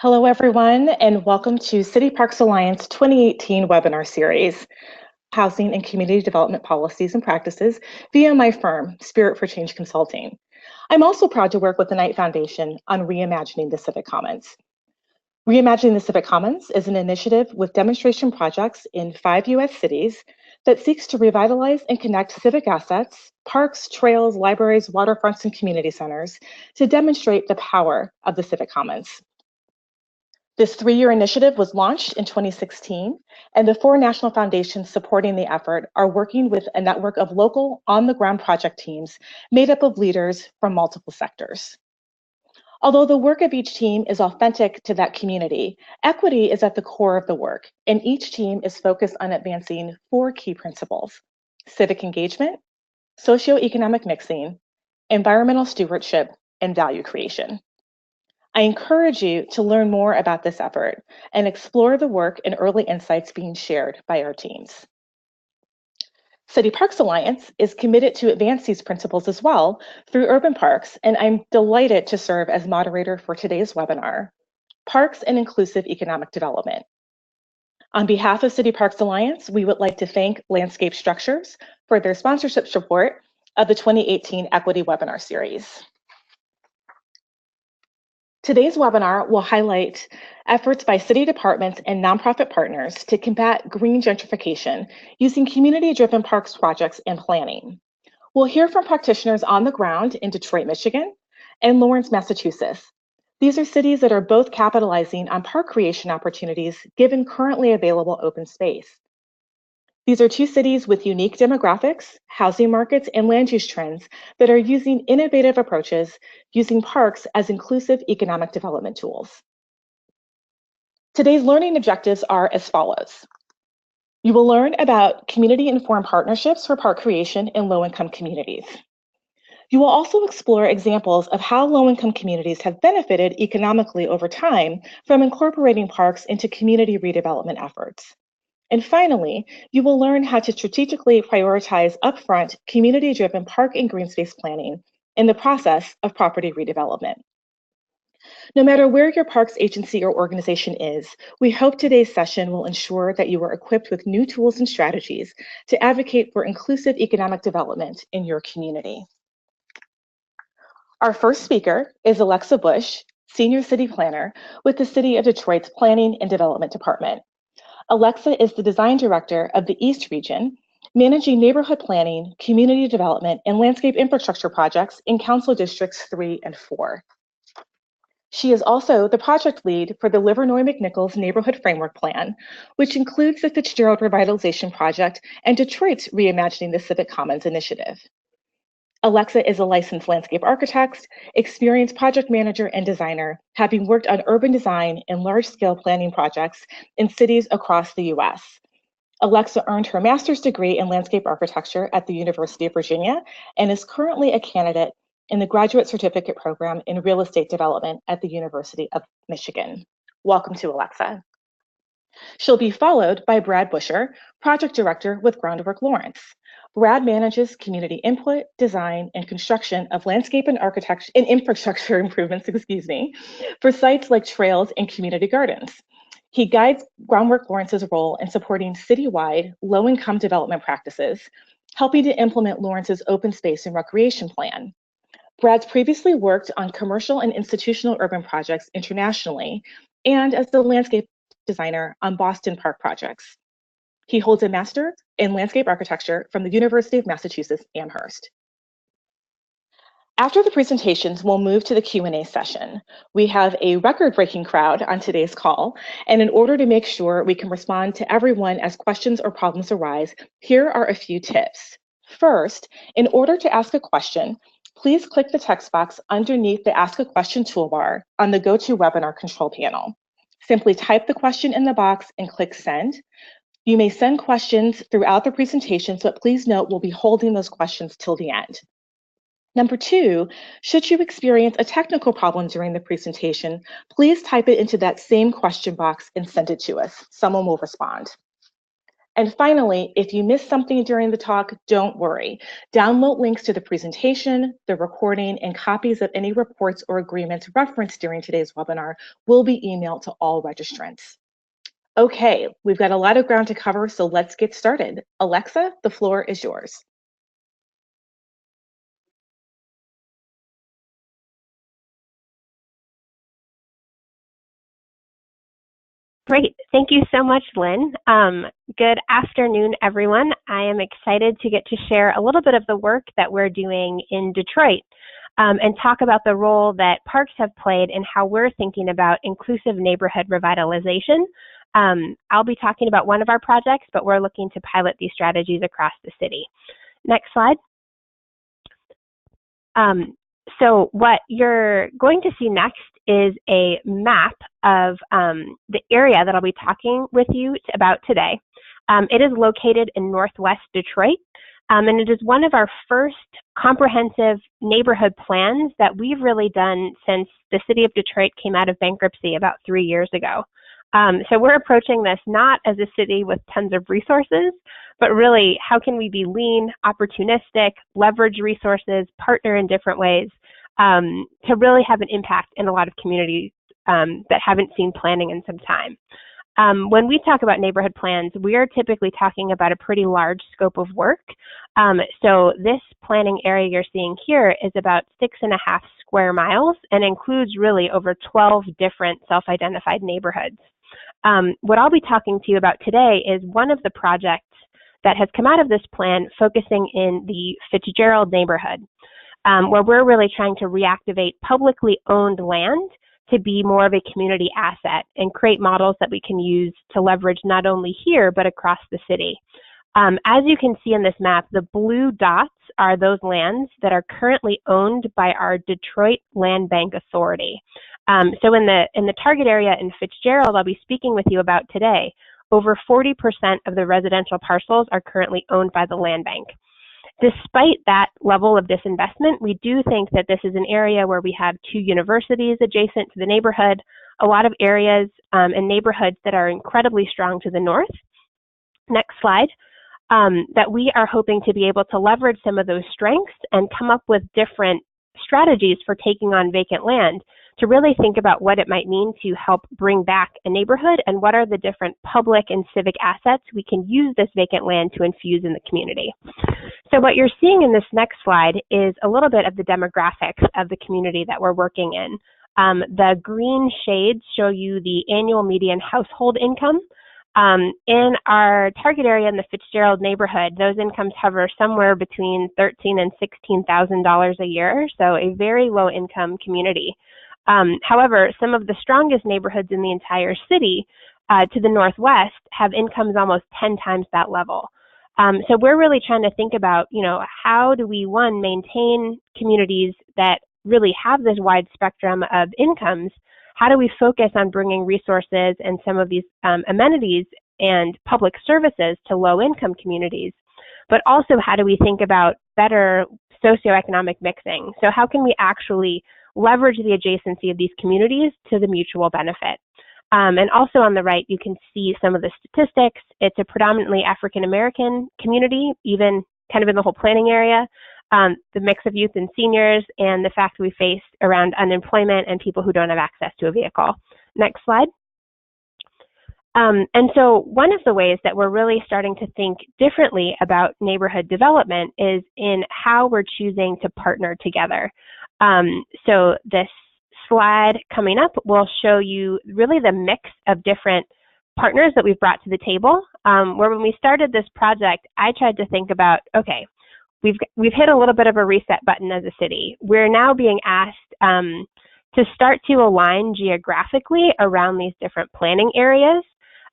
Hello, everyone, and welcome to City Parks Alliance 2018 webinar series, Housing and Community Development Policies and Practices, via my firm, Spirit for Change Consulting. I'm also proud to work with the Knight Foundation on Reimagining the Civic Commons. Reimagining the Civic Commons is an initiative with demonstration projects in 5 U.S. cities that seeks to revitalize and connect civic assets, parks, trails, libraries, waterfronts, and community centers to demonstrate the power of the Civic Commons. This 3-year initiative was launched in 2016, and the 4 national foundations supporting the effort are working with a network of local on-the-ground project teams made up of leaders from multiple sectors. Although the work of each team is authentic to that community, equity is at the core of the work, and each team is focused on advancing 4 key principles: civic engagement, socioeconomic mixing, environmental stewardship, and value creation. I encourage you to learn more about this effort and explore the work and early insights being shared by our teams. City Parks Alliance is committed to advance these principles as well through urban parks, and I'm delighted to serve as moderator for today's webinar, Parks and Inclusive Economic Development. On behalf of City Parks Alliance, we would like to thank Landscape Structures for their sponsorship support of the 2018 Equity Webinar Series. Today's webinar will highlight efforts by city departments and nonprofit partners to combat green gentrification using community-driven parks projects and planning. We'll hear from practitioners on the ground in Detroit, Michigan, and Lawrence, Massachusetts. These are cities that are both capitalizing on park creation opportunities given currently available open space. These are 2 cities with unique demographics, housing markets, and land use trends that are using innovative approaches using parks as inclusive economic development tools. Today's learning objectives are as follows. You will learn about community-informed partnerships for park creation in low-income communities. You will also explore examples of how low-income communities have benefited economically over time from incorporating parks into community redevelopment efforts. And finally, you will learn how to strategically prioritize upfront community-driven park and green space planning in the process of property redevelopment. No matter where your parks agency or organization is, we hope today's session will ensure that you are equipped with new tools and strategies to advocate for inclusive economic development in your community. Our first speaker is Alexa Bush, Senior City Planner with the City of Detroit's Planning and Development Department. Alexa is the Design Director of the East Region, managing neighborhood planning, community development, and landscape infrastructure projects in Council Districts 3 and 4. She is also the project lead for the Livernois-McNichols Neighborhood Framework Plan, which includes the Fitzgerald Revitalization Project and Detroit's Reimagining the Civic Commons initiative. Alexa is a licensed landscape architect, experienced project manager and designer, having worked on urban design and large-scale planning projects in cities across the U.S. Alexa earned her master's degree in landscape architecture at the University of Virginia and is currently a candidate in the graduate certificate program in real estate development at the University of Michigan. Welcome to Alexa. She'll be followed by Brad Busher, project director with Groundwork Lawrence. Brad manages community input, design, and construction of landscape and architecture and infrastructure improvements, for sites like trails and community gardens. He guides Groundwork Lawrence's role in supporting citywide low-income development practices, helping to implement Lawrence's open space and recreation plan. Brad's previously worked on commercial and institutional urban projects internationally and as the landscape designer on Boston Park projects. He holds a master in landscape architecture from the University of Massachusetts Amherst. After the presentations, we'll move to the Q&A session. We have a record-breaking crowd on today's call, and in order to make sure we can respond to everyone as questions or problems arise, here are a few tips. First, in order to ask a question, please click the text box underneath the Ask a Question toolbar on the GoToWebinar control panel. Simply type the question in the box and click Send. You may send questions throughout the presentations, but please note we'll be holding those questions till the end. Number 2, should you experience a technical problem during the presentation, please type it into that same question box and send it to us. Someone will respond. And finally, if you missed something during the talk, don't worry. Download links to the presentation, the recording, and copies of any reports or agreements referenced during today's webinar will be emailed to all registrants. Okay, we've got a lot of ground to cover, so let's get started. Alexa, the floor is yours. Great. Thank you so much, Lynn. Good afternoon, everyone. I am excited to get to share a little bit of the work that we're doing in Detroit and talk about the role that parks have played in how we're thinking about inclusive neighborhood revitalization. I'll be talking about one of our projects, but we're looking to pilot these strategies across the city. Next slide. So what you're going to see next is a map of the area that I'll be talking with you about today. It is located in Northwest Detroit, and it is one of our first comprehensive neighborhood plans that we've really done since the city of Detroit came out of bankruptcy about 3 years ago. So we're approaching this not as a city with tons of resources, but really how can we be lean, opportunistic, leverage resources, partner in different ways to really have an impact in a lot of communities that haven't seen planning in some time. When we talk about neighborhood plans, we are typically talking about a pretty large scope of work. So this planning area you're seeing here is about 6.5 square miles and includes really over 12 different self-identified neighborhoods. What I'll be talking to you about today is one of the projects that has come out of this plan focusing in the Fitzgerald neighborhood, where we're really trying to reactivate publicly owned land to be more of a community asset and create models that we can use to leverage not only here, but across the city. As you can see in this map, the blue dots are those lands that are currently owned by our Detroit Land Bank Authority. So in the target area in Fitzgerald, I'll be speaking with you about today, over 40% of the residential parcels are currently owned by the land bank. Despite that level of disinvestment, we do think that this is an area where we have 2 universities adjacent to the neighborhood, a lot of areas and neighborhoods that are incredibly strong to the north. Next slide. That we are hoping to be able to leverage some of those strengths and come up with different strategies for taking on vacant land to really think about what it might mean to help bring back a neighborhood and what are the different public and civic assets we can use this vacant land to infuse in the community. So what you're seeing in this next slide is a little bit of the demographics of the community that we're working in. The green shades show you the annual median household income. In our target area in the Fitzgerald neighborhood, those incomes hover somewhere between $13,000 and $16,000 a year, so a very low income community. However, some of the strongest neighborhoods in the entire city to the northwest have incomes almost 10 times that level. So we're really trying to think about, how do we, one, maintain communities that really have this wide spectrum of incomes? How do we focus on bringing resources and some of these amenities and public services to low-income communities? But also, how do we think about better socioeconomic mixing? So how can we actually leverage the adjacency of these communities to the mutual benefit? And also on the right, you can see some of the statistics. It's a predominantly African-American community, even kind of in the whole planning area. The mix of youth and seniors, and the fact we face around unemployment and people who don't have access to a vehicle. Next slide. And so one of the ways that we're really starting to think differently about neighborhood development is in how we're choosing to partner together. So this slide coming up will show you really the mix of different partners that we've brought to the table, where when we started this project, I tried to think about, okay, we've hit a little bit of a reset button as a city. We're now being asked to start to align geographically around these different planning areas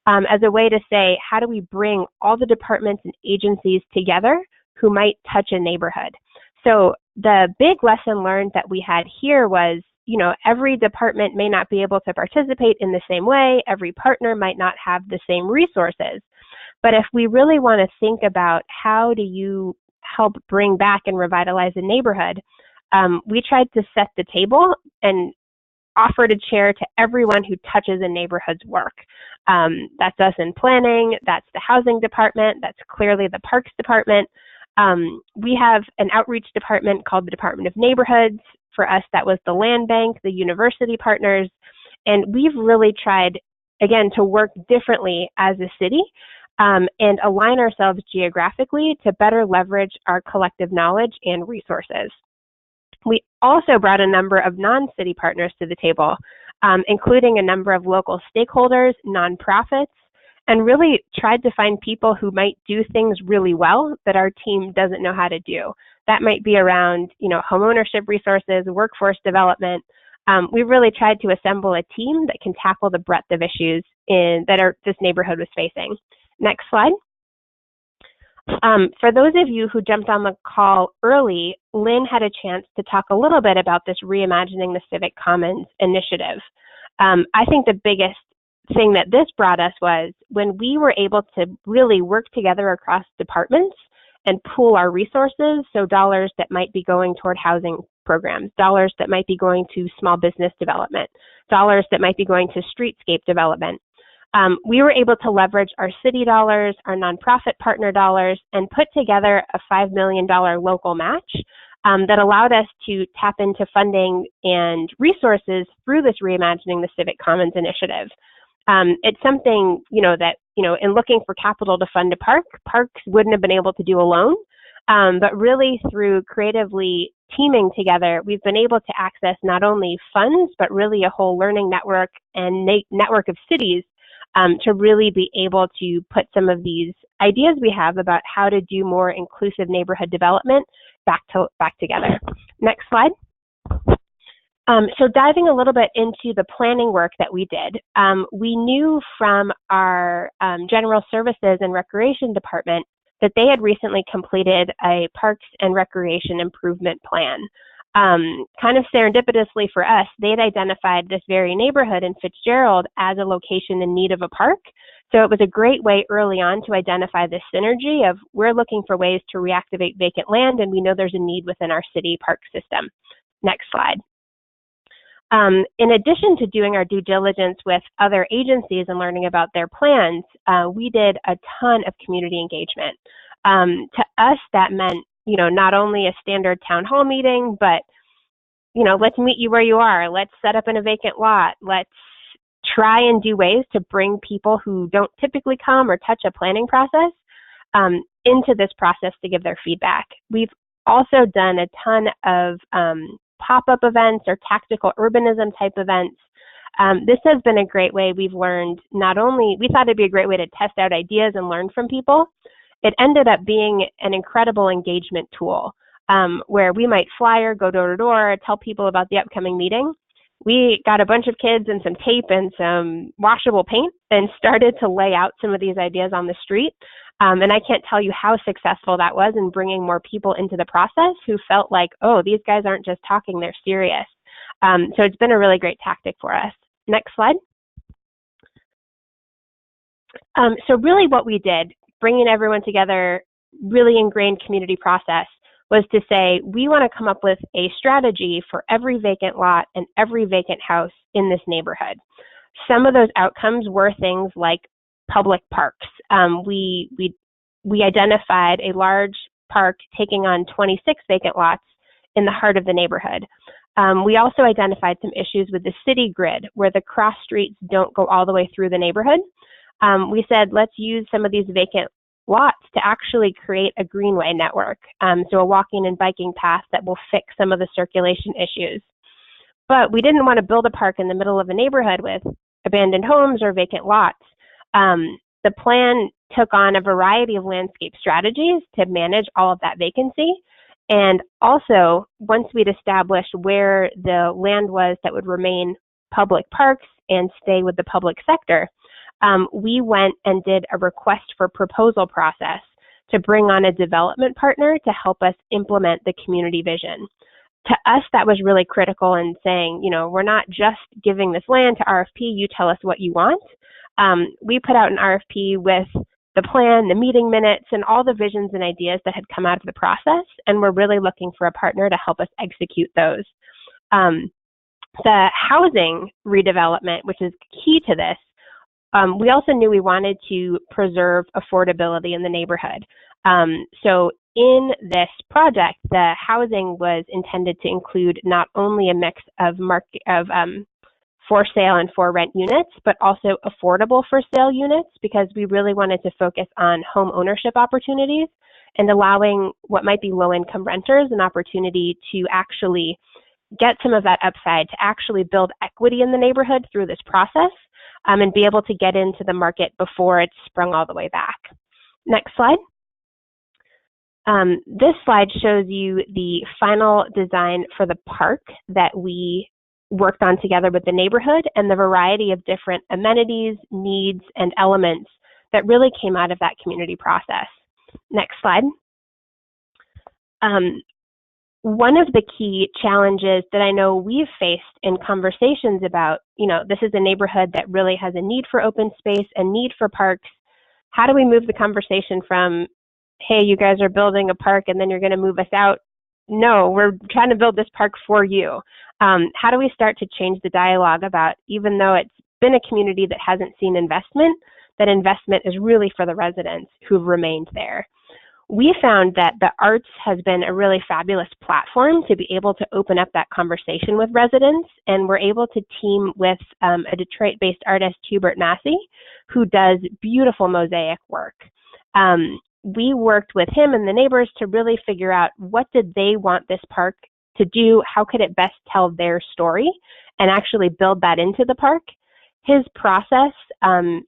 as a way to say, how do we bring all the departments and agencies together who might touch a neighborhood? So the big lesson learned that we had here was, every department may not be able to participate in the same way. Every partner might not have the same resources. But if we really want to think about how do you help bring back and revitalize a neighborhood, we tried to set the table and offered a chair to everyone who touches a neighborhood's work. That's us in planning, that's the housing department, that's clearly the parks department. We have an outreach department called the Department of Neighborhoods. For us, that was the land bank, the university partners, and we've really tried, again, to work differently as a city and align ourselves geographically to better leverage our collective knowledge and resources. We also brought a number of non-city partners to the table, including a number of local stakeholders, nonprofits, and really tried to find people who might do things really well that our team doesn't know how to do. That might be around, homeownership resources, workforce development. We really tried to assemble a team that can tackle the breadth of issues that this neighborhood was facing. Next slide. For those of you who jumped on the call early, Lynn had a chance to talk a little bit about this Reimagining the Civic Commons initiative. I think the biggest thing that this brought us was when we were able to really work together across departments and pool our resources, so dollars that might be going toward housing programs, dollars that might be going to small business development, dollars that might be going to streetscape development. We were able to leverage our city dollars, our nonprofit partner dollars, and put together a $5 million local match that allowed us to tap into funding and resources through this Reimagining the Civic Commons initiative. It's something, that, in looking for capital to fund a park, parks wouldn't have been able to do alone. But really through creatively teaming together, we've been able to access not only funds, but really a whole learning network and network of cities to really be able to put some of these ideas we have about how to do more inclusive neighborhood development back together. Next slide. So diving a little bit into the planning work that we did, we knew from our General Services and Recreation Department that they had recently completed a Parks and Recreation Improvement Plan. Kind of serendipitously for us, they had identified this very neighborhood in Fitzgerald as a location in need of a park. So it was a great way early on to identify this synergy of we're looking for ways to reactivate vacant land, and we know there's a need within our city park system. Next slide. In addition to doing our due diligence with other agencies and learning about their plans, we did a ton of community engagement. To us, that meant, not only a standard town hall meeting, but, let's meet you where you are. Let's set up in a vacant lot. Let's try and do ways to bring people who don't typically come or touch a planning process into this process to give their feedback. We've also done a ton of pop-up events or tactical urbanism type events. This has been a great way we've learned, not only, we thought it'd be a great way to test out ideas and learn from people. It ended up being an incredible engagement tool where we might flyer, go door to door, tell people about the upcoming meeting. We got a bunch of kids and some tape and some washable paint and started to lay out some of these ideas on the street. And I can't tell you how successful that was in bringing more people into the process who felt like, oh, these guys aren't just talking, they're serious. So it's been a really great tactic for us. Next slide. So really what we did, bringing everyone together, really ingrained community process, was to say, we want to come up with a strategy for every vacant lot and every vacant house in this neighborhood. Some of those outcomes were things like public parks. We identified a large park taking on 26 vacant lots in the heart of the neighborhood. We also identified some issues with the city grid where the cross streets don't go all the way through the neighborhood. We said, let's use some of these vacant lots to actually create a greenway network, so a walking and biking path that will fix some of the circulation issues. But we didn't want to build a park in the middle of a neighborhood with abandoned homes or vacant lots. The plan took on a variety of landscape strategies to manage all of that vacancy. And also, once we'd established where the land was that would remain public parks and stay with the public sector, we went and did a request for proposal process to bring on a development partner to help us implement the community vision. To us, that was really critical in saying, we're not just giving this land to RFP, you tell us what you want. We put out an RFP with the plan, the meeting minutes, and all the visions and ideas that had come out of the process, and we're really looking for a partner to help us execute those. The housing redevelopment, which is key to this, we also knew we wanted to preserve affordability in the neighborhood. So in this project, the housing was intended to include not only a mix of for sale and for rent units, but also affordable for sale units, because we really wanted to focus on home ownership opportunities and allowing what might be low-income renters an opportunity to actually get some of that upside, to actually build equity in the neighborhood through this process, and be able to get into the market before it's sprung all the way back. Next slide. This slide shows you the final design for the park that we worked on together with the neighborhood, and the variety of different amenities, needs, and elements that really came out of that community process. Next slide. One of the key challenges that I know we've faced in conversations about, this is a neighborhood that really has a need for open space, a need for parks. How do we move the conversation from, hey, you guys are building a park and then you're going to move us out? No, we're trying to build this park for you. How do we start to change the dialogue about, even though it's been a community that hasn't seen investment, that investment is really for the residents who've remained there? We found that the arts has been a really fabulous platform to be able to open up that conversation with residents, and we're able to team with a Detroit-based artist, Hubert Massey, who does beautiful mosaic work. We worked with him and the neighbors to really figure out, what did they want this park to do? How could it best tell their story, and actually build that into the park? His process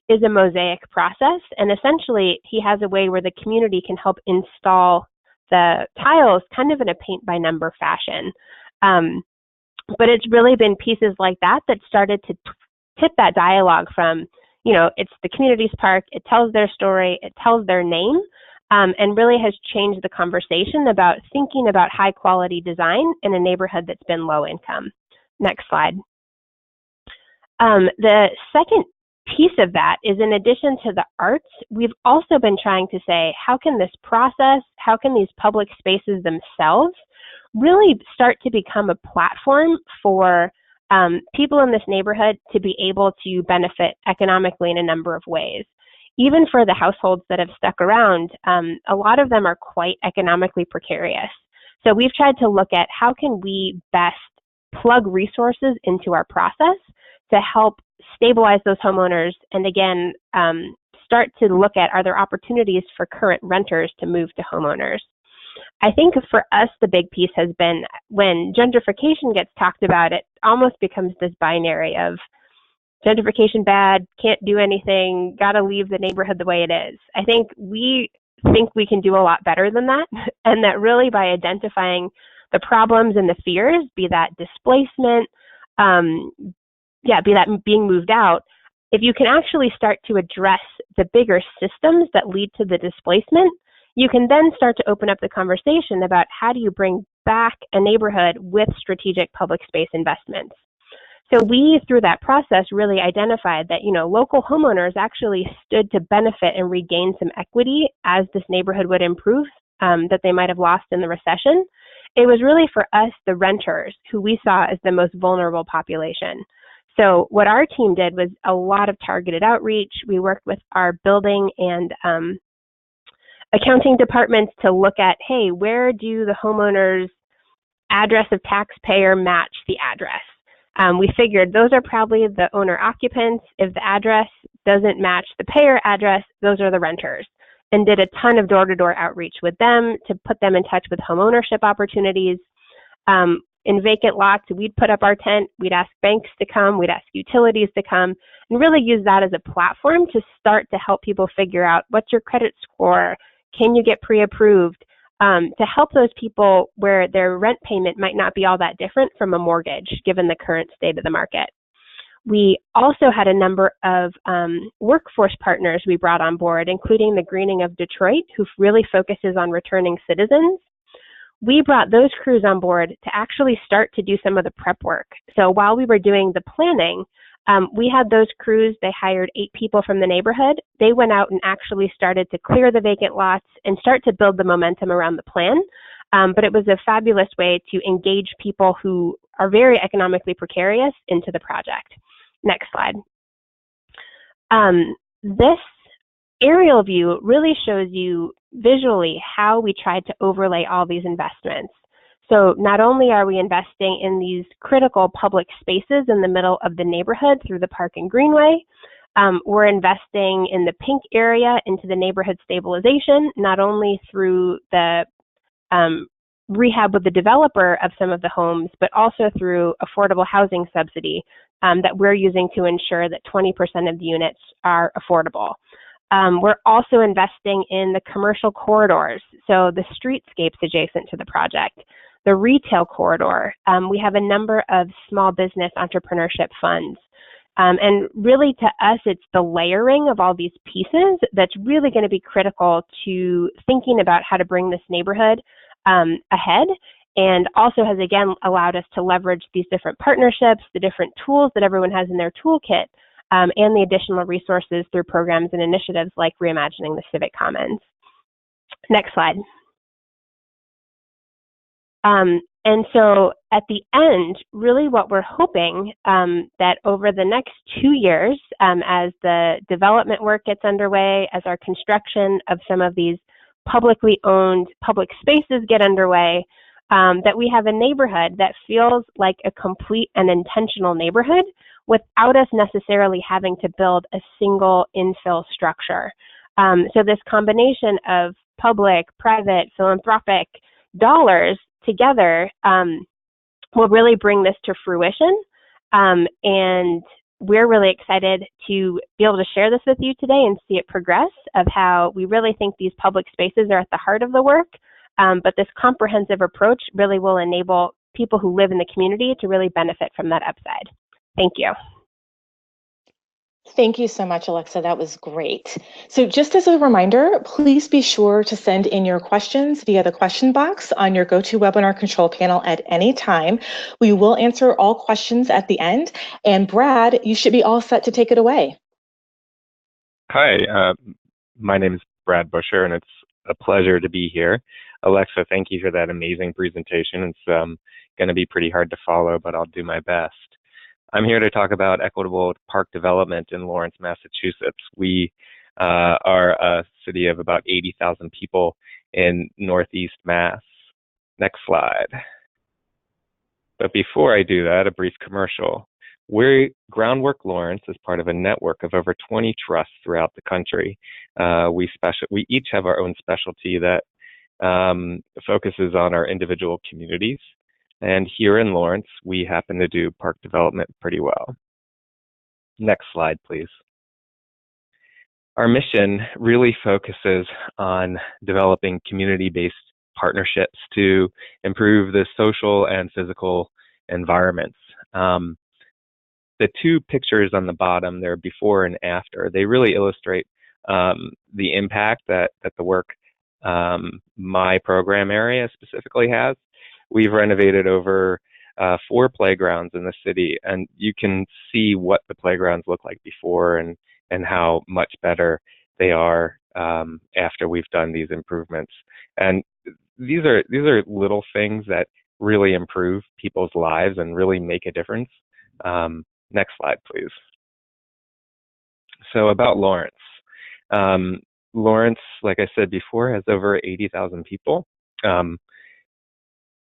is a mosaic process, and essentially he has a way where the community can help install the tiles kind of in a paint-by-number fashion. But it's really been pieces like that that started to tip that dialogue from, it's the community's park, it tells their story, it tells their name, and really has changed the conversation about thinking about high-quality design in a neighborhood that's been low income. Next slide. The second piece of that is, in addition to the arts, we've also been trying to say, how can this process, how can these public spaces themselves really start to become a platform for people in this neighborhood to be able to benefit economically in a number of ways? Even for the households that have stuck around, a lot of them are quite economically precarious. So we've tried to look at, how can we best plug resources into our process to help stabilize those homeowners, and again, start to look at, are there opportunities for current renters to move to homeowners? I think for us, the big piece has been, when gentrification gets talked about, it almost becomes this binary of gentrification bad, can't do anything, gotta leave the neighborhood the way it is. I think we can do a lot better than that, and that really by identifying the problems and the fears, be that displacement, be that being moved out, if you can actually start to address the bigger systems that lead to the displacement, you can then start to open up the conversation about, how do you bring back a neighborhood with strategic public space investments. So we, through that process, really identified that, local homeowners actually stood to benefit and regain some equity as this neighborhood would improve, that they might have lost in the recession. It was really for us, the renters, who we saw as the most vulnerable population. So what our team did was a lot of targeted outreach. We worked with our building and accounting departments to look at, hey, where do the homeowners' address of taxpayer match the address? We figured those are probably the owner occupants. If the address doesn't match the payer address, those are the renters, and did a ton of door-to-door outreach with them to put them in touch with home ownership opportunities. In vacant lots, we'd put up our tent, we'd ask banks to come, we'd ask utilities to come, and really use that as a platform to start to help people figure out, what's your credit score, can you get pre-approved, to help those people where their rent payment might not be all that different from a mortgage, given the current state of the market. We also had a number of workforce partners we brought on board, including the Greening of Detroit, who really focuses on returning citizens. We brought those crews on board to actually start to do some of the prep work. So while we were doing the planning, we had those crews. They hired 8 people from the neighborhood. They went out and actually started to clear the vacant lots and start to build the momentum around the plan, but it was a fabulous way to engage people who are very economically precarious into the project. Next slide. This aerial view really shows you visually how we tried to overlay all these investments. So not only are we investing in these critical public spaces in the middle of the neighborhood through the park and greenway, we're investing in the pink area into the neighborhood stabilization, not only through the rehab with the developer of some of the homes, but also through affordable housing subsidy that we're using to ensure that 20% of the units are affordable. We're also investing in the commercial corridors, so the streetscapes adjacent to the project, the retail corridor. We have a number of small business entrepreneurship funds. And really, to us, it's the layering of all these pieces that's really going to be critical to thinking about how to bring this neighborhood ahead, and also has, again, allowed us to leverage these different partnerships, the different tools that everyone has in their toolkit, and the additional resources through programs and initiatives like Reimagining the Civic Commons. Next slide. And so at the end, really what we're hoping that over the next 2 years, as the development work gets underway, as our construction of some of these publicly owned public spaces get underway, that we have a neighborhood that feels like a complete and intentional neighborhood without us necessarily having to build a single infill structure. So this combination of public, private, philanthropic dollars together will really bring this to fruition. And we're really excited to be able to share this with you today and see it progress, of how we really think these public spaces are at the heart of the work. But this comprehensive approach really will enable people who live in the community to really benefit from that upside. Thank you. Thank you so much, Alexa. That was great. So just as a reminder, please be sure to send in your questions via the question box on your GoToWebinar control panel at any time. We will answer all questions at the end. And Brad, you should be all set to take it away. Hi, my name is Brad Busher, and it's a pleasure to be here. Alexa, thank you for that amazing presentation. It's going to be pretty hard to follow, but I'll do my best. I'm here to talk about equitable park development in Lawrence, Massachusetts. We are a city of about 80,000 people in Northeast Mass. Next slide. But before I do that, a brief commercial. Groundwork Lawrence is part of a network of over 20 trusts throughout the country. We each have our own specialty that focuses on our individual communities. And here in Lawrence, we happen to do park development pretty well. Next slide, please. Our mission really focuses on developing community-based partnerships to improve the social and physical environments. The two pictures on the bottom, they're before and after. They really illustrate the impact that the work my program area specifically has. We've renovated over 4 playgrounds in the city, and you can see what the playgrounds look like before and how much better they are after we've done these improvements. And these are little things that really improve people's lives and really make a difference. Next slide, please. So about Lawrence. Lawrence, like I said before, has over 80,000 people.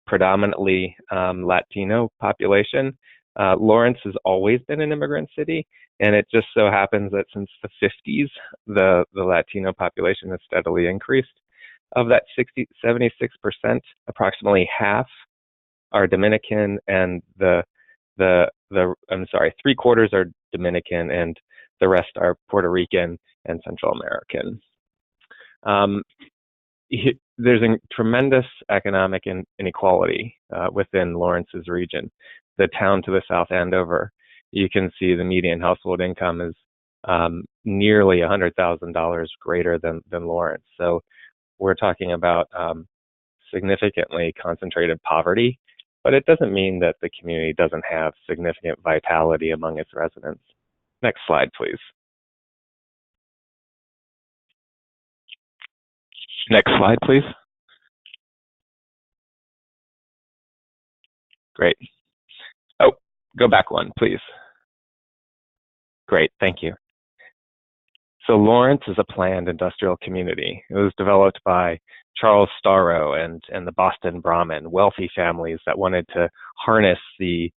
Predominantly Latino population. Lawrence has always been an immigrant city, and it just so happens that since the 50s, the Latino population has steadily increased. Of that 76%, approximately half are Dominican, and I'm sorry, 3/4 are Dominican, and the rest are Puerto Rican and Central American. There's a tremendous economic inequality within Lawrence's region. The town to the south, Andover, you can see the median household income is nearly $100,000 greater than Lawrence. So we're talking about significantly concentrated poverty, but it doesn't mean that the community doesn't have significant vitality among its residents. Next slide, please. Next slide, please. Great. Oh, go back one, please. Great, thank you. So Lawrence is a planned industrial community. It was developed by Charles Starrow and the Boston Brahmin, wealthy families that wanted to harness the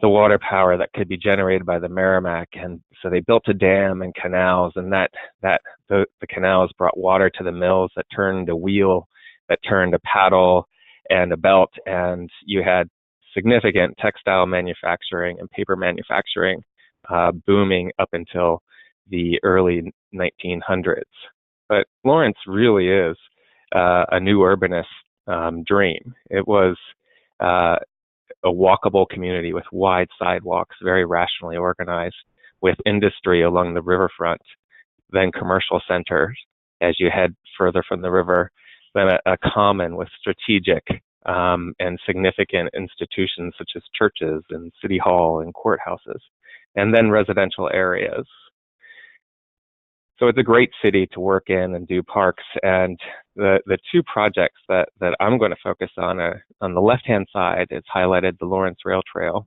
water power that could be generated by the Merrimack. And so they built a dam and canals, and the canals brought water to the mills that turned a wheel, that turned a paddle and a belt, and you had significant textile manufacturing and paper manufacturing booming up until the early 1900s. But Lawrence really is a new urbanist dream. It was a walkable community with wide sidewalks, very rationally organized, with industry along the riverfront, then commercial centers as you head further from the river, then a common with strategic and significant institutions such as churches and city hall and courthouses, and then residential areas. So it's a great city to work in and do parks. And the two projects that I'm going to focus on the left-hand side, it's highlighted the Lawrence Rail Trail,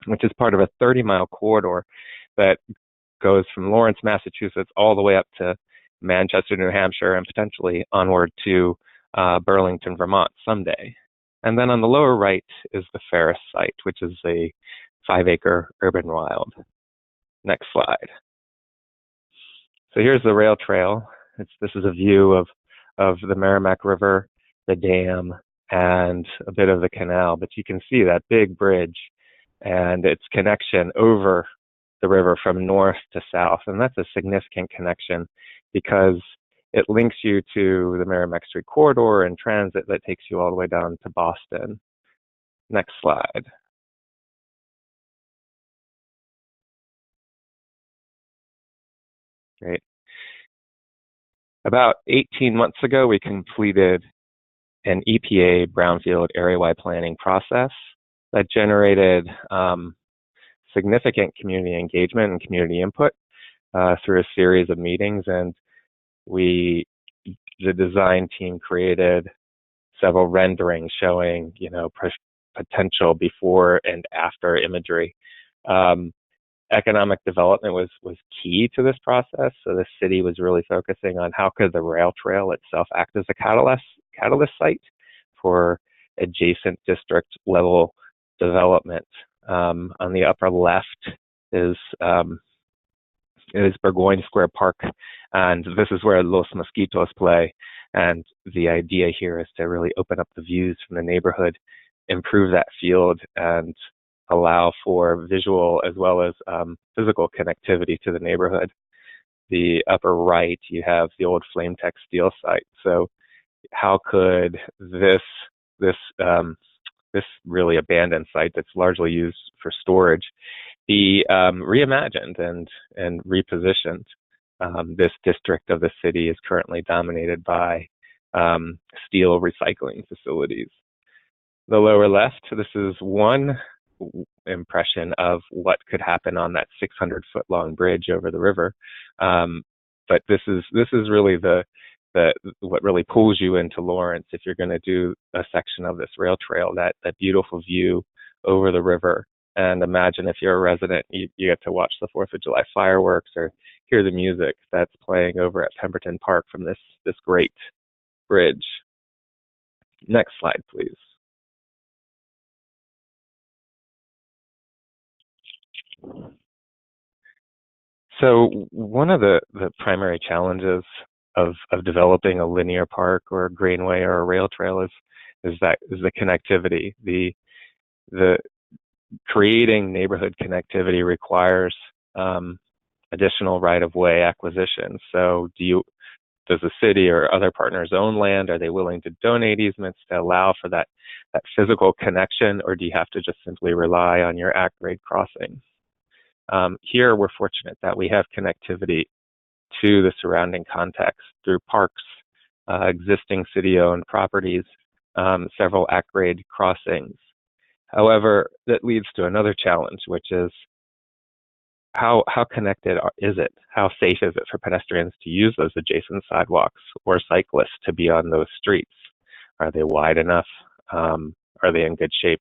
which is part of a 30-mile corridor that goes from Lawrence, Massachusetts, all the way up to Manchester, New Hampshire, and potentially onward to Burlington, Vermont someday. And then on the lower right is the Ferris Site, which is a 5-acre urban wild. Next slide. So here's the rail trail. This is a view of the Merrimack River, the dam, and a bit of the canal. But you can see that big bridge and its connection over the river from north to south. And that's a significant connection because it links you to the Merrimack Street corridor and transit that takes you all the way down to Boston. Next slide. Great. About 18 months ago, we completed an EPA brownfield area-wide planning process that generated significant community engagement and community input through a series of meetings. And the design team created several renderings showing, potential before and after imagery. Economic development was key to this process. So the city was really focusing on how could the rail trail itself act as a catalyst site for adjacent district level development. On the upper left is Burgoyne Square Park, and this is where Los Mosquitos play. And the idea here is to really open up the views from the neighborhood, improve that field, and allow for visual as well as physical connectivity to the neighborhood. The upper right, you have the old Flame Tech steel site. So how could this really abandoned site that's largely used for storage be reimagined and repositioned? This district of the city is currently dominated by steel recycling facilities. The lower left, this is one impression of what could happen on that 600-foot long bridge over the river. But this is really what really pulls you into Lawrence if you're going to do a section of this rail trail, that beautiful view over the river. And imagine if you're a resident, you get to watch the 4th of July fireworks or hear the music that's playing over at Pemberton Park from this great bridge. Next slide, please. So one of the primary challenges of developing a linear park or a greenway or a rail trail is the connectivity. The creating neighborhood connectivity requires additional right-of-way acquisition. So does the city or other partners own land? Are they willing to donate easements to allow for that physical connection, or do you have to just simply rely on your at-grade crossing? Here, we're fortunate that we have connectivity to the surrounding context through parks, existing city-owned properties, several at-grade crossings. However, that leads to another challenge, which is how connected is it? How safe is it for pedestrians to use those adjacent sidewalks or cyclists to be on those streets? Are they wide enough? Are they in good shape?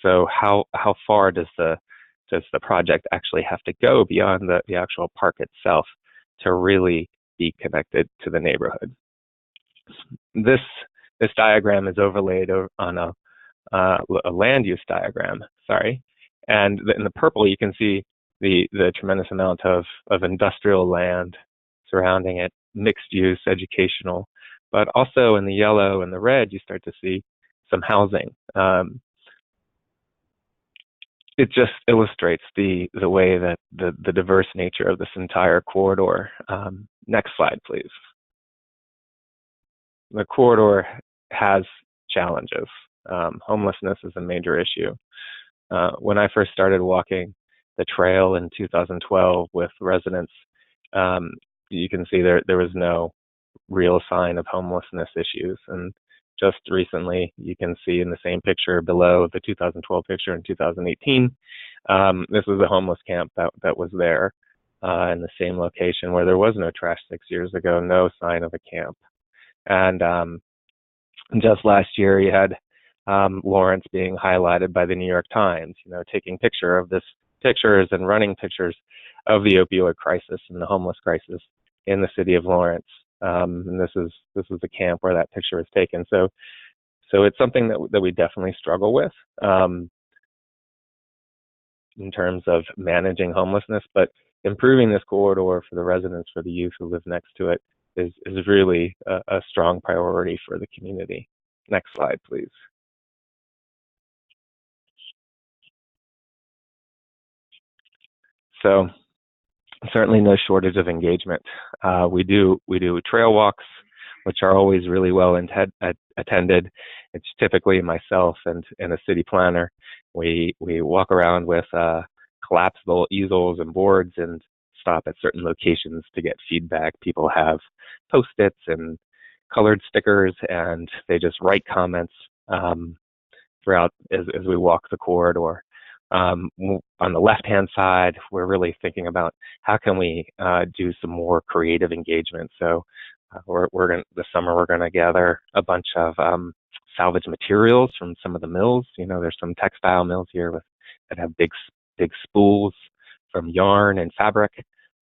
So how far does the project actually have to go beyond the actual park itself to really be connected to the neighborhood? This diagram is overlaid on a land use diagram, sorry. And in the purple, you can see the tremendous amount of industrial land surrounding it, mixed use, educational, but also in the yellow and the red, you start to see some housing. It just illustrates the way that the diverse nature of this entire corridor. Next slide, please. The corridor has challenges. Homelessness is a major issue. When I first started walking the trail in 2012 with residents, you can see there was no real sign of homelessness issues. And just recently, you can see in the same picture below the 2012 picture in 2018, this was a homeless camp that was there in the same location where there was no trash 6 years ago, no sign of a camp. And just last year, you had Lawrence being highlighted by the New York Times, taking pictures and running pictures of the opioid crisis and the homeless crisis in the city of Lawrence. And this is the camp where that picture was taken. So it's something that we definitely struggle with in terms of managing homelessness, but improving this corridor for the residents, for the youth who live next to it, is really a strong priority for the community. Next slide, please. So certainly no shortage of engagement. We do trail walks, which are always really well attended. It's typically myself and a city planner. We walk around with collapsible easels and boards and stop at certain locations to get feedback. People have Post-its and colored stickers, and they just write comments throughout as we walk the corridor. On the left-hand side, we're really thinking about how can we do some more creative engagement. So this summer we're going to gather a bunch of salvage materials from some of the mills. There's some textile mills here that have big spools from yarn and fabric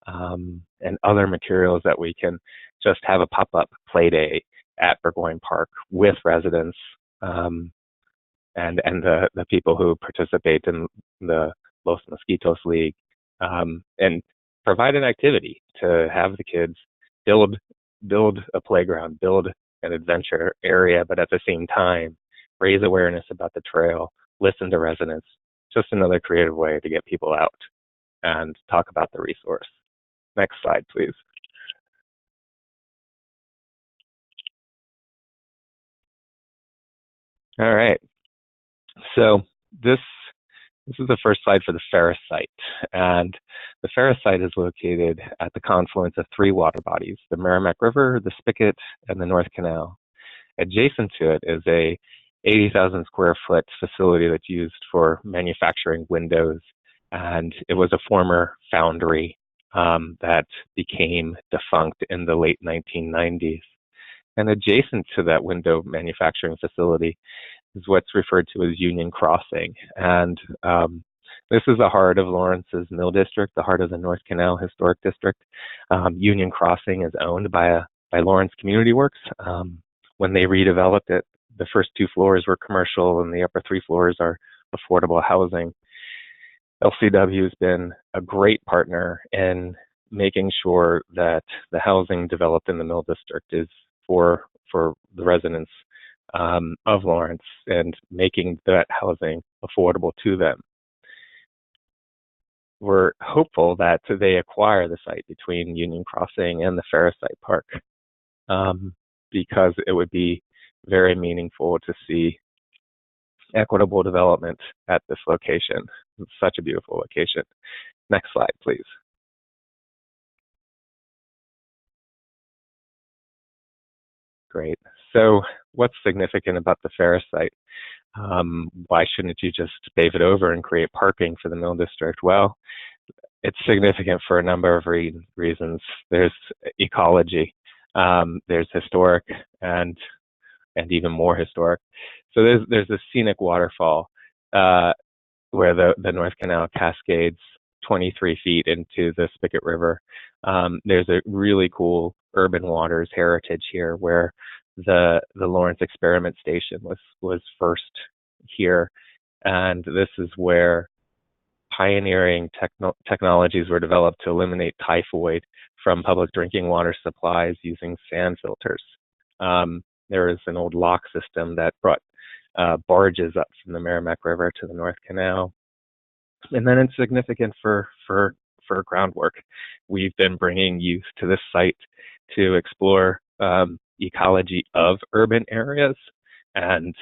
and other materials that we can just have a pop-up play day at Burgoyne Park with residents and the people who participate in the Los Mosquitos League, and provide an activity to have the kids build a playground, build an adventure area, but at the same time, raise awareness about the trail, listen to residents. Just another creative way to get people out and talk about the resource. Next slide, please. All right. So this is the first slide for the Ferris Site. And the Ferris Site is located at the confluence of 3 water bodies, the Merrimack River, the Spigot, and the North Canal. Adjacent to it is a 80,000 square foot facility that's used for manufacturing windows. And it was a former foundry that became defunct in the late 1990s. And adjacent to that window manufacturing facility is what's referred to as Union Crossing. And this is the heart of Lawrence's Mill District, the heart of the North Canal Historic District. Union Crossing is owned by Lawrence Community Works. When they redeveloped it, the first 2 floors were commercial and the upper 3 floors are affordable housing. LCW has been a great partner in making sure that the housing developed in the Mill District is for the residents of Lawrence and making that housing affordable to them. We're hopeful that they acquire the site between Union Crossing and the Ferris Site Park because it would be very meaningful to see equitable development at this location. It's such a beautiful location. Next slide, please. Great. So what's significant about the Ferris Site? Why shouldn't you just pave it over and create parking for the Mill District? Well, it's significant for a number of reasons. There's ecology, there's historic, and even more historic. So there's a scenic waterfall where the North Canal cascades 23 feet into the Spigot River. There's a really cool urban waters heritage here where the Lawrence Experiment Station was first here. And this is where pioneering technologies were developed to eliminate typhoid from public drinking water supplies using sand filters. There is an old lock system that brought barges up from the Merrimack River to the North Canal. And then it's significant for groundwork. We've been bringing youth to this site to explore ecology of urban areas and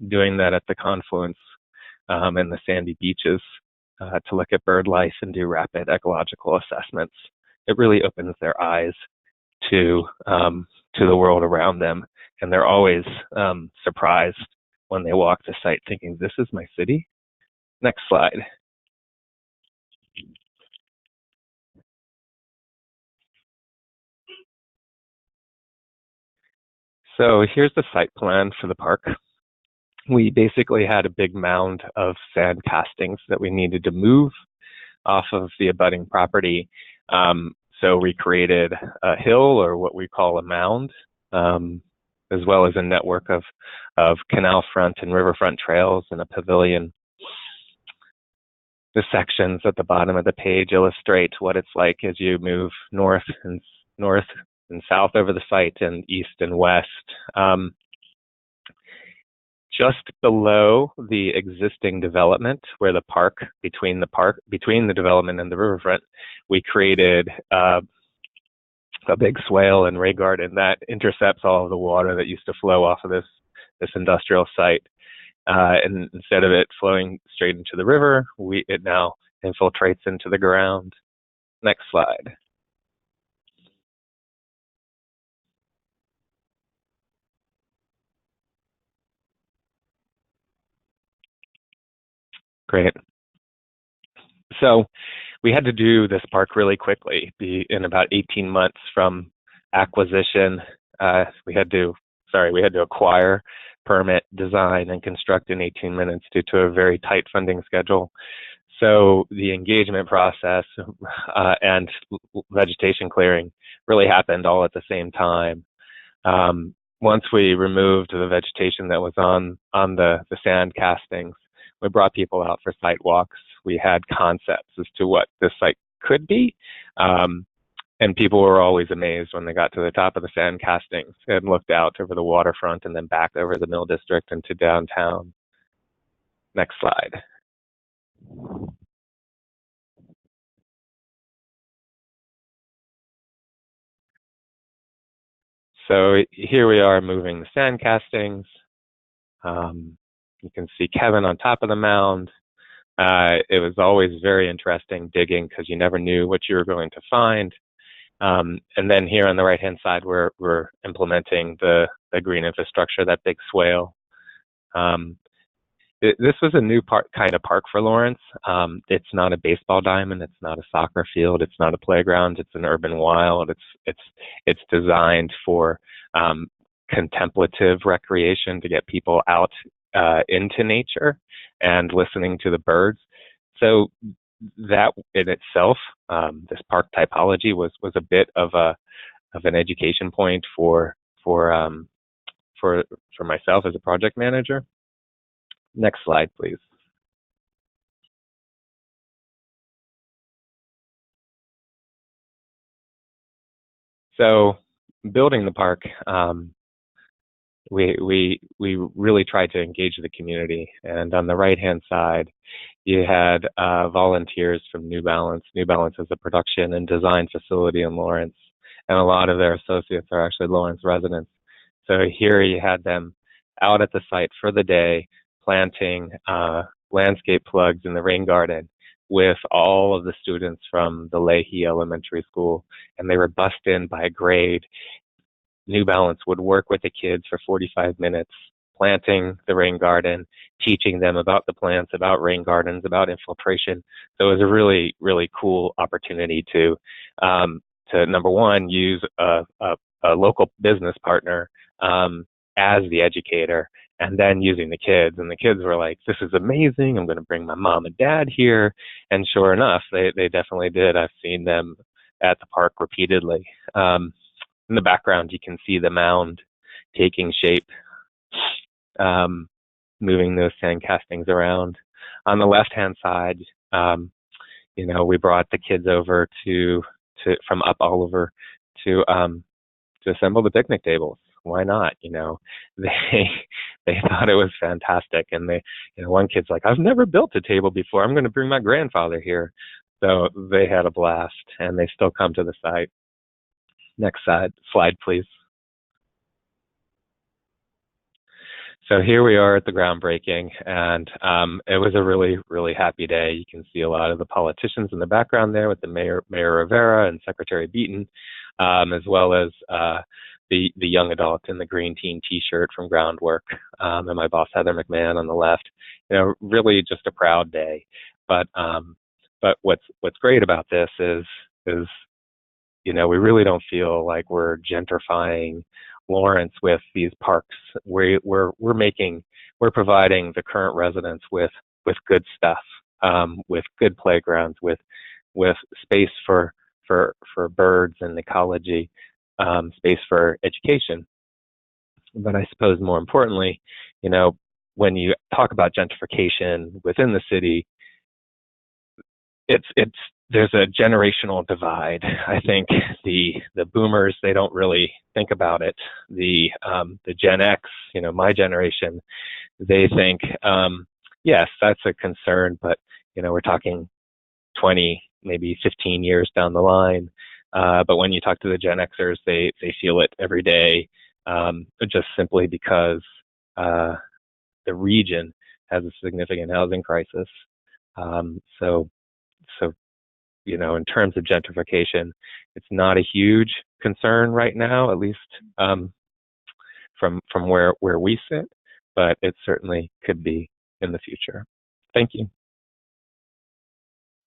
doing that at the confluence and the sandy beaches to look at bird life and do rapid ecological assessments. It really opens their eyes to the world around them, and they're always surprised when they walk the site thinking, this is my city? Next slide. So here's the site plan for the park. We basically had a big mound of sand castings that we needed to move off of the abutting property. So we created a hill, or what we call a mound, as well as a network of canal front and riverfront trails and a pavilion. The sections at the bottom of the page illustrate what it's like as you move north and south over the site and east and west. Just below the existing development, where the park, between the development and the riverfront, we created a big swale and ray garden that intercepts all of the water that used to flow off of this industrial site. And instead of it flowing straight into the river, it now infiltrates into the ground. Next slide. Great. So we had to do this park really quickly. In about 18 months from acquisition, we had to acquire, permit, design, and construct in 18 minutes due to a very tight funding schedule. So the engagement process and vegetation clearing really happened all at the same time. Once we removed the vegetation that was on the sand castings, we brought people out for site walks. We had concepts as to what this site could be. And people were always amazed when they got to the top of the sand castings and looked out over the waterfront and then back over the Mill District into downtown. Next slide. So here we are moving the sand castings. You can see Kevin on top of the mound. It was always very interesting digging because you never knew what you were going to find. And then here on the right-hand side, we're implementing the green infrastructure, that big swale. This was a new kind of park for Lawrence. It's not a baseball diamond. It's not a soccer field. It's not a playground. It's an urban wild. It's designed for contemplative recreation, to get people out into nature and listening to the birds. So that in itself, this park typology was a bit of an education point for myself as a project manager. Next slide, please. So building the park, we really tried to engage the community. And on the right-hand side, you had volunteers from New Balance. New Balance is a production and design facility in Lawrence, and a lot of their associates are actually Lawrence residents. So here you had them out at the site for the day, planting landscape plugs in the rain garden with all of the students from the Leahy Elementary School, and they were bussed in by grade. New Balance would work with the kids for 45 minutes, planting the rain garden, teaching them about the plants, about rain gardens, about infiltration. So it was a really, really cool opportunity to number one, use a local business partner as the educator, and then using the kids. And the kids were like, this is amazing. I'm going to bring my mom and dad here. And sure enough, they definitely did. I've seen them at the park repeatedly. In the background, you can see the mound taking shape, moving those sand castings around. On the left-hand side, we brought the kids over from up all over to assemble the picnic tables. Why not? They thought it was fantastic, and one kid's like, I've never built a table before. I'm going to bring my grandfather here. So they had a blast, and they still come to the site. Next slide, please. So here we are at the groundbreaking, and it was a really, really happy day. You can see a lot of the politicians in the background there with the Mayor Rivera and Secretary Beaton, as well as the young adult in the green team T-shirt from Groundwork, and my boss Heather McMahon on the left. Really just a proud day. But what's great about this is we really don't feel like we're gentrifying Lawrence with these parks. We're providing the current residents with good stuff, with good playgrounds, with space for birds and ecology, space for education. But I suppose more importantly, when you talk about gentrification within the city, there's a generational divide. I think the boomers, they don't really think about it. The Gen X, my generation, they think, yes, that's a concern, but we're talking 20, maybe 15 years down the line. But when you talk to the Gen Xers, they feel it every day, just simply because the region has a significant housing crisis. So in terms of gentrification, it's not a huge concern right now, at least from where we sit, but it certainly could be in the future. Thank you.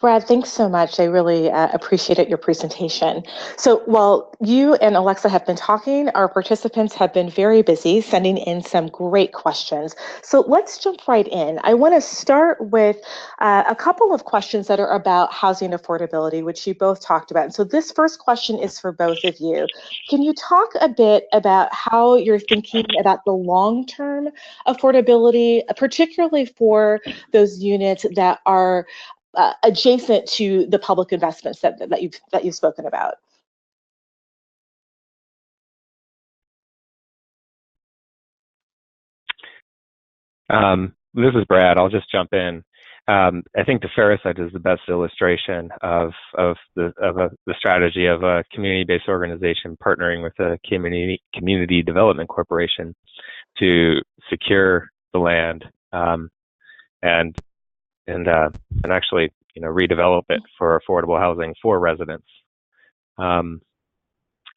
Brad, thanks so much. I really appreciated your presentation. So while you and Alexa have been talking, our participants have been very busy sending in some great questions. So let's jump right in. I want to start with a couple of questions that are about housing affordability, which you both talked about. And so this first question is for both of you. Can you talk a bit about how you're thinking about the long-term affordability, particularly for those units that are adjacent to the public investments that you've spoken about? This is Brad. I'll just jump in. I think the Ferris Site is the best illustration of the strategy of a community-based organization partnering with a community development corporation to secure the land and actually redevelop it for affordable housing for residents. At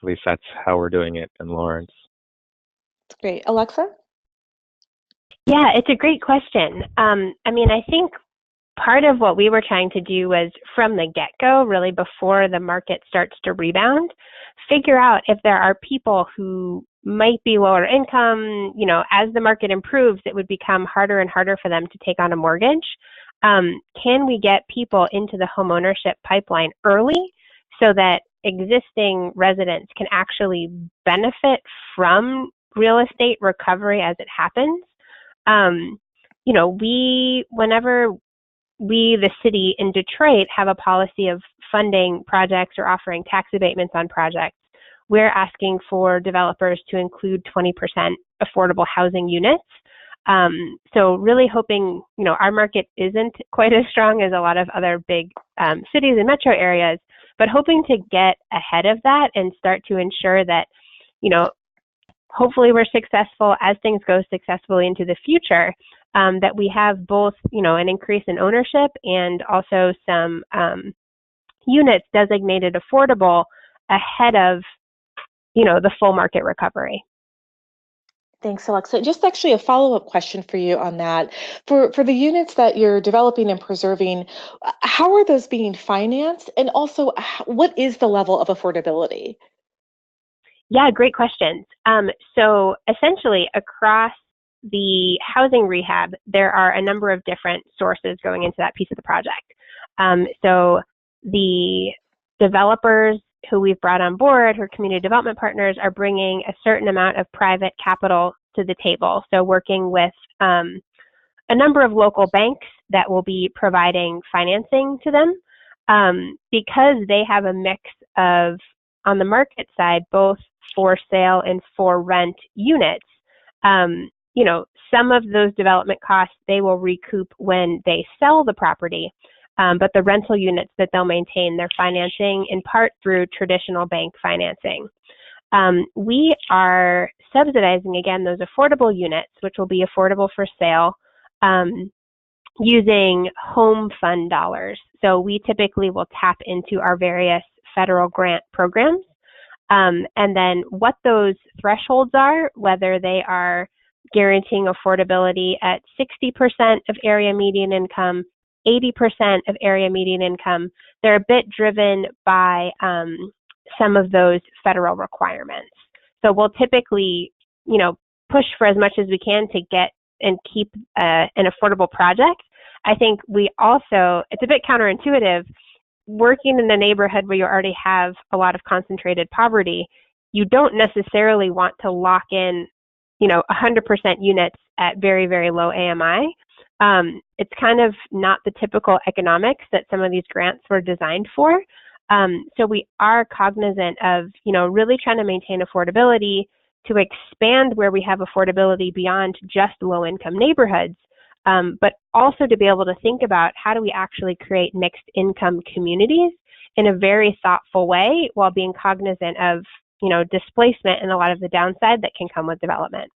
least that's how we're doing it in Lawrence. That's great. Alexa? Yeah, it's a great question. I think part of what we were trying to do was from the get-go, really before the market starts to rebound, figure out if there are people who might be lower income. As the market improves, it would become harder and harder for them to take on a mortgage. Can we get people into the homeownership pipeline early so that existing residents can actually benefit from real estate recovery as it happens? Whenever we, the city in Detroit, have a policy of funding projects or offering tax abatements on projects, we're asking for developers to include 20% affordable housing units. So really hoping, our market isn't quite as strong as a lot of other big cities and metro areas, but hoping to get ahead of that and start to ensure that, hopefully we're successful as things go successfully into the future, that we have both, an increase in ownership and also some units designated affordable ahead of, the full market recovery. Thanks, Alexa. Just actually a follow-up question for you on that. For the units that you're developing and preserving, how are those being financed? And also, what is the level of affordability? Yeah, great questions. So essentially across the housing rehab, there are a number of different sources going into that piece of the project. So the developers who we've brought on board, who are community development partners, are bringing a certain amount of private capital to the table. So working with a number of local banks that will be providing financing to them, because they have a mix of, on the market side, both for sale and for rent units. You know, some of those development costs they will recoup when they sell the property, but the rental units that they'll maintain, they're financing in part through traditional bank financing. We are subsidizing, again, those affordable units, which will be affordable for sale, using home fund dollars. So we typically will tap into our various federal grant programs. And then what those thresholds are, whether they are guaranteeing affordability at 60% of area median income, 80% of area median income, they're a bit driven by some of those federal requirements. So we'll typically, you know, push for as much as we can to get and keep an affordable project. I think we also, it's a bit counterintuitive, working in a neighborhood where you already have a lot of concentrated poverty, you don't necessarily want to lock in, you know, 100% units at very, very low AMI. It's kind of not the typical economics that some of these grants were designed for. So we are cognizant of, you know, really trying to maintain affordability, to expand where we have affordability beyond just low-income neighborhoods, but also to be able to think about how do we actually create mixed income communities in a very thoughtful way while being cognizant of, you know, displacement and a lot of the downside that can come with development.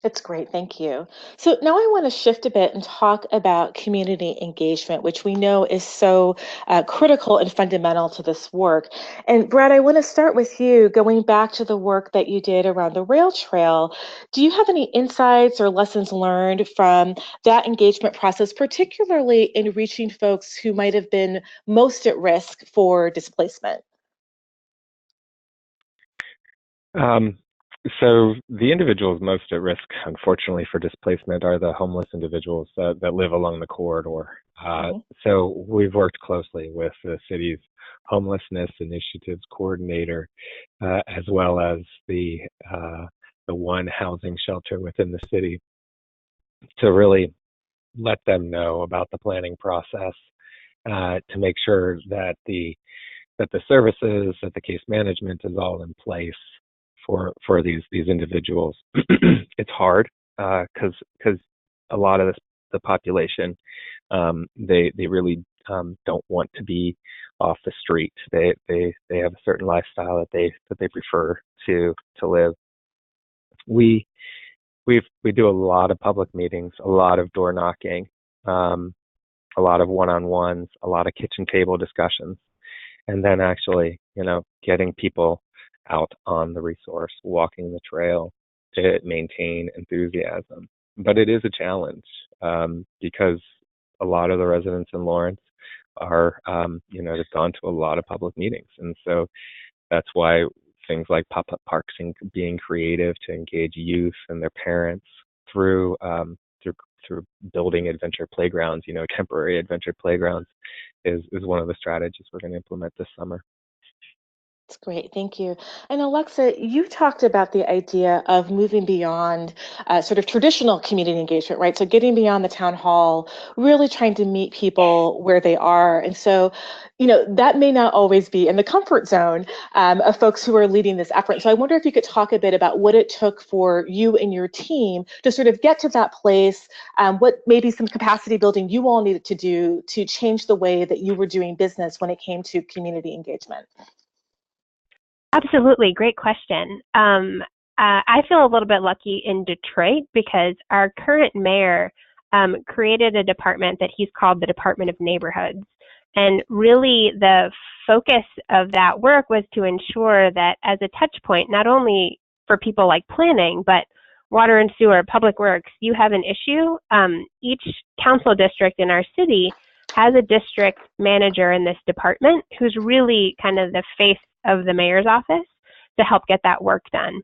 That's great. Thank you. So now I want to shift a bit and talk about community engagement, which we know is so critical and fundamental to this work. And Brad, I want to start with you, going back to the work that you did around the rail trail. Do you have any insights or lessons learned from that engagement process, particularly in reaching folks who might have been most at risk for displacement? So the individuals most at risk, unfortunately, for displacement are the homeless individuals that live along the corridor. So we've worked closely with the city's homelessness initiatives coordinator, as well as the one housing shelter within the city, to really let them know about the planning process, to make sure that the services, that the case management is all in place for these individuals. It's hard because a lot of the population, they really don't want to be off the street. They have a certain lifestyle that they prefer to live. We do a lot of public meetings, a lot of door knocking, a lot of one-on-ones, a lot of kitchen table discussions, and then actually, you know, getting people out on the resource, walking the trail to maintain enthusiasm. But it is a challenge because a lot of the residents in Lawrence are, you know, they've gone to a lot of public meetings. And so that's why things like pop-up parks and being creative to engage youth and their parents through building adventure playgrounds, you know, temporary adventure playgrounds is one of the strategies we're going to implement this summer. That's great. Thank you. And Alexa, you talked about the idea of moving beyond sort of traditional community engagement, right? So getting beyond the town hall, really trying to meet people where they are. And so, you know, that may not always be in the comfort zone of folks who are leading this effort. So I wonder if you could talk a bit about what it took for you and your team to sort of get to that place, what maybe some capacity building you all needed to do to change the way that you were doing business when it came to community engagement. Absolutely. Great question. I feel a little bit lucky in Detroit because our current mayor created a department that he's called the Department of Neighborhoods. And really the focus of that work was to ensure that as a touch point, not only for people like planning, but water and sewer, public works, you have an issue. Each council district in our city has a district manager in this department who's really kind of the face of the mayor's office to help get that work done.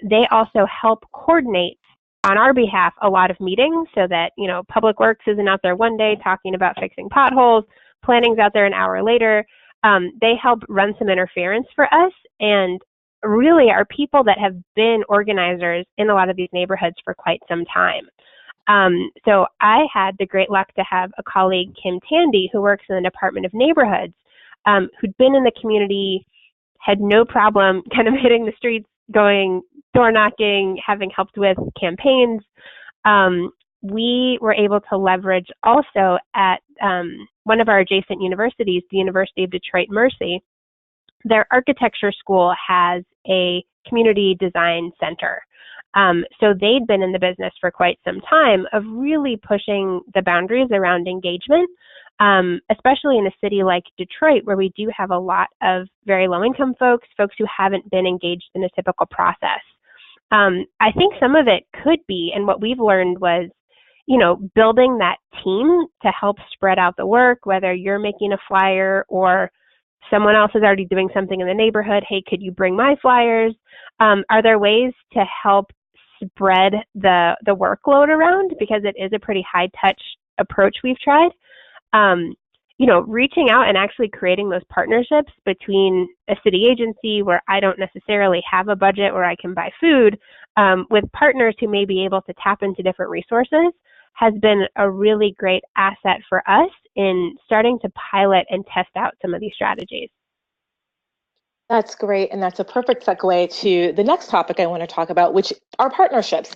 They also help coordinate on our behalf a lot of meetings so that, Public Works isn't out there one day talking about fixing potholes, planning's out there an hour later. They help run some interference for us and really are people that have been organizers in a lot of these neighborhoods for quite some time. So I had the great luck to have a colleague, Kim Tandy, who works in the Department of Neighborhoods, who'd been in the community, had no problem kind of hitting the streets, going door knocking, having helped with campaigns. We were able to leverage also at one of our adjacent universities, the University of Detroit Mercy. Their architecture school has a community design center. So they'd been in the business for quite some time of really pushing the boundaries around engagement, especially in a city like Detroit, where we do have a lot of very low-income folks who haven't been engaged in a typical process. I think some of it could be, and what we've learned was, building that team to help spread out the work, whether you're making a flyer or someone else is already doing something in the neighborhood. Hey, could you bring my flyers? Are there ways to help spread the workload around? Because it is a pretty high touch approach we've tried. Reaching out and actually creating those partnerships between a city agency where I don't necessarily have a budget where I can buy food, with partners who may be able to tap into different resources has been a really great asset for us in starting to pilot and test out some of these strategies. That's great. And that's a perfect segue to the next topic I want to talk about, which are partnerships.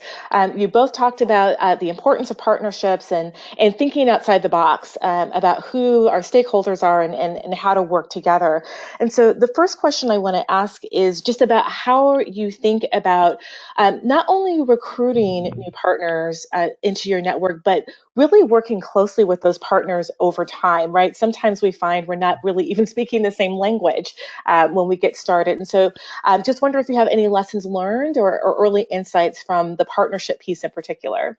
You both talked about the importance of partnerships and thinking outside the box about who our stakeholders are and how to work together. And so the first question I want to ask is just about how you think about not only recruiting new partners into your network, but really working closely with those partners over time, right? Sometimes we find we're not really even speaking the same language when we get started. And so just wonder if you have any lessons learned or early insights from the partnership piece in particular.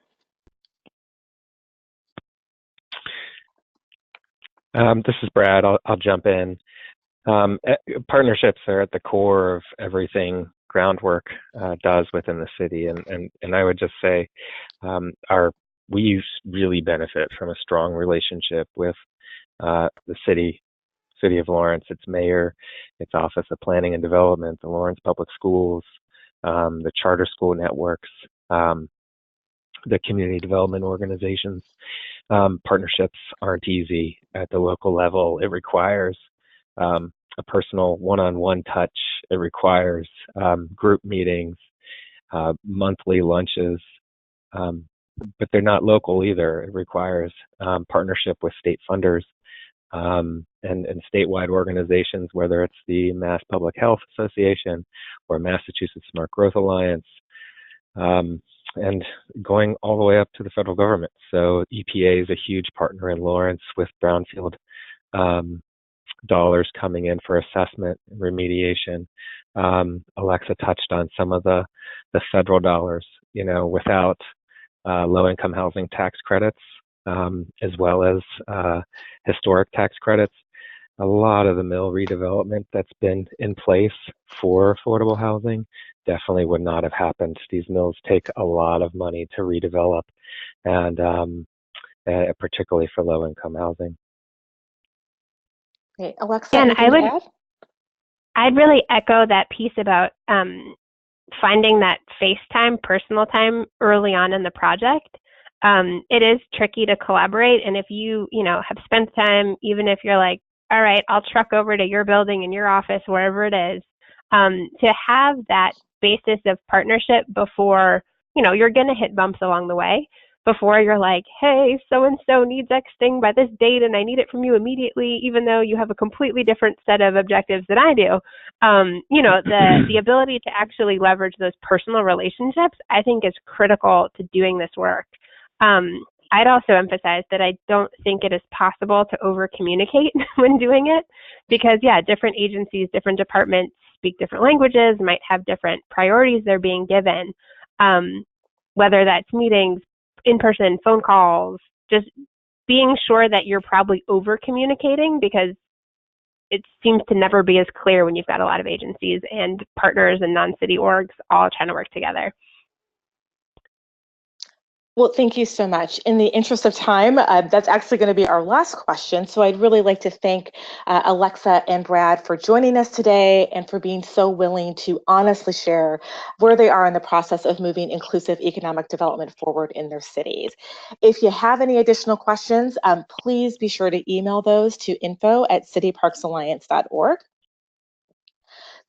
This is Brad. I'll jump in. Partnerships are at the core of everything groundwork does within the city. And I would just say we really benefit from a strong relationship with the City of Lawrence, its mayor, its Office of Planning and Development, the Lawrence Public Schools, the charter school networks, the community development organizations. Partnerships aren't easy at the local level. It requires a personal one-on-one touch. It requires group meetings, monthly lunches, but they're not local either. It requires partnership with state funders and statewide organizations, whether it's the Mass Public Health Association or Massachusetts Smart Growth Alliance, and going all the way up to the federal government. So EPA is a huge partner in Lawrence with brownfield dollars coming in for assessment and remediation. Alexa touched on some of the federal dollars, without low-income housing tax credits, as well as historic tax credits. A lot of the mill redevelopment that's been in place for affordable housing definitely would not have happened. These mills take a lot of money to redevelop, and particularly for low-income housing. Okay, Alexa, And I'd really echo that piece about finding that face time, personal time early on in the project. It is tricky to collaborate, and if you have spent time, even if you're like, all right, I'll truck over to your building and your office, wherever it is, to have that basis of partnership before, you're going to hit bumps along the way, before you're like, hey, so-and-so needs X thing by this date and I need it from you immediately, even though you have a completely different set of objectives than I do. The ability to actually leverage those personal relationships, I think, is critical to doing this work. I'd also emphasize that I don't think it is possible to over-communicate when doing it because, different agencies, different departments speak different languages, might have different priorities they're being given, whether that's meetings, in-person, phone calls, just being sure that you're probably over-communicating because it seems to never be as clear when you've got a lot of agencies and partners and non-city orgs all trying to work together. Well, thank you so much. In the interest of time, that's actually going to be our last question. So I'd really like to thank Alexa and Brad for joining us today and for being so willing to honestly share where they are in the process of moving inclusive economic development forward in their cities. If you have any additional questions, please be sure to email those to info@cityparksalliance.org.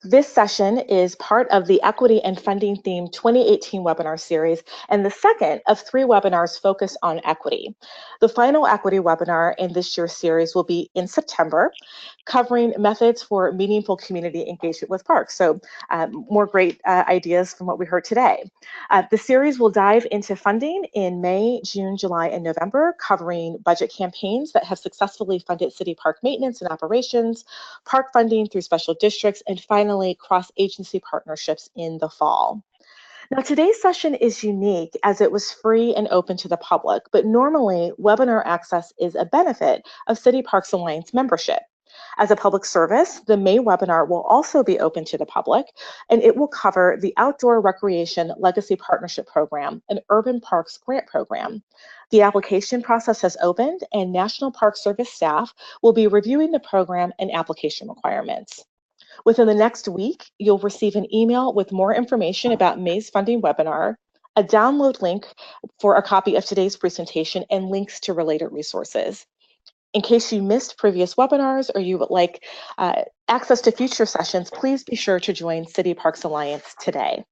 This session is part of the Equity and Funding Theme 2018 webinar series and the second of 3 webinars focused on equity. The final equity webinar in this year's series will be in September, covering methods for meaningful community engagement with parks. So more great ideas from what we heard today. The series will dive into funding in May, June, July, and November, covering budget campaigns that have successfully funded city park maintenance and operations, park funding through special districts, and finally, cross-agency partnerships in the fall. Now, today's session is unique as it was free and open to the public, but normally webinar access is a benefit of City Parks Alliance membership. As a public service, the May webinar will also be open to the public, and it will cover the Outdoor Recreation Legacy Partnership Program, an urban parks grant program. The application process has opened, and National Park Service staff will be reviewing the program and application requirements. Within the next week, you'll receive an email with more information about May's funding webinar, a download link for a copy of today's presentation, and links to related resources. In case you missed previous webinars or you would like access to future sessions, please be sure to join City Parks Alliance today.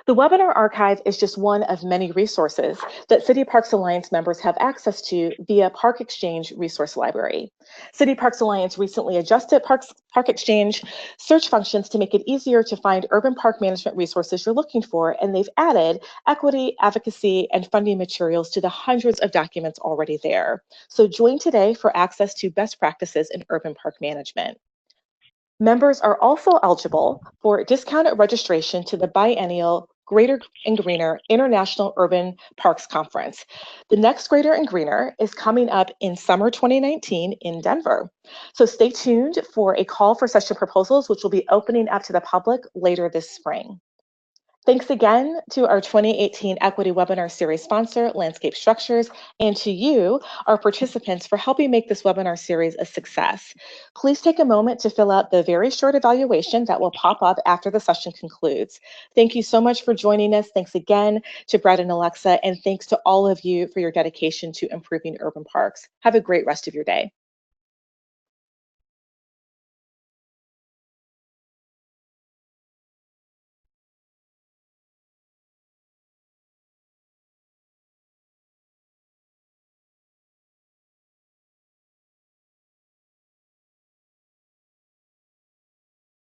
The webinar archive is just one of many resources that City Parks Alliance members have access to via Park Exchange Resource Library. City Parks Alliance recently adjusted Park Exchange search functions to make it easier to find urban park management resources you're looking for, and they've added equity, advocacy, and funding materials to the hundreds of documents already there. So join today for access to best practices in urban park management. Members are also eligible for discounted registration to the biennial Greater and Greener International Urban Parks Conference. The next Greater and Greener is coming up in summer 2019 in Denver. So stay tuned for a call for session proposals, which will be opening up to the public later this spring. Thanks again to our 2018 Equity Webinar Series sponsor, Landscape Structures, and to you, our participants, for helping make this webinar series a success. Please take a moment to fill out the very short evaluation that will pop up after the session concludes. Thank you so much for joining us. Thanks again to Brad and Alexa, and thanks to all of you for your dedication to improving urban parks. Have a great rest of your day.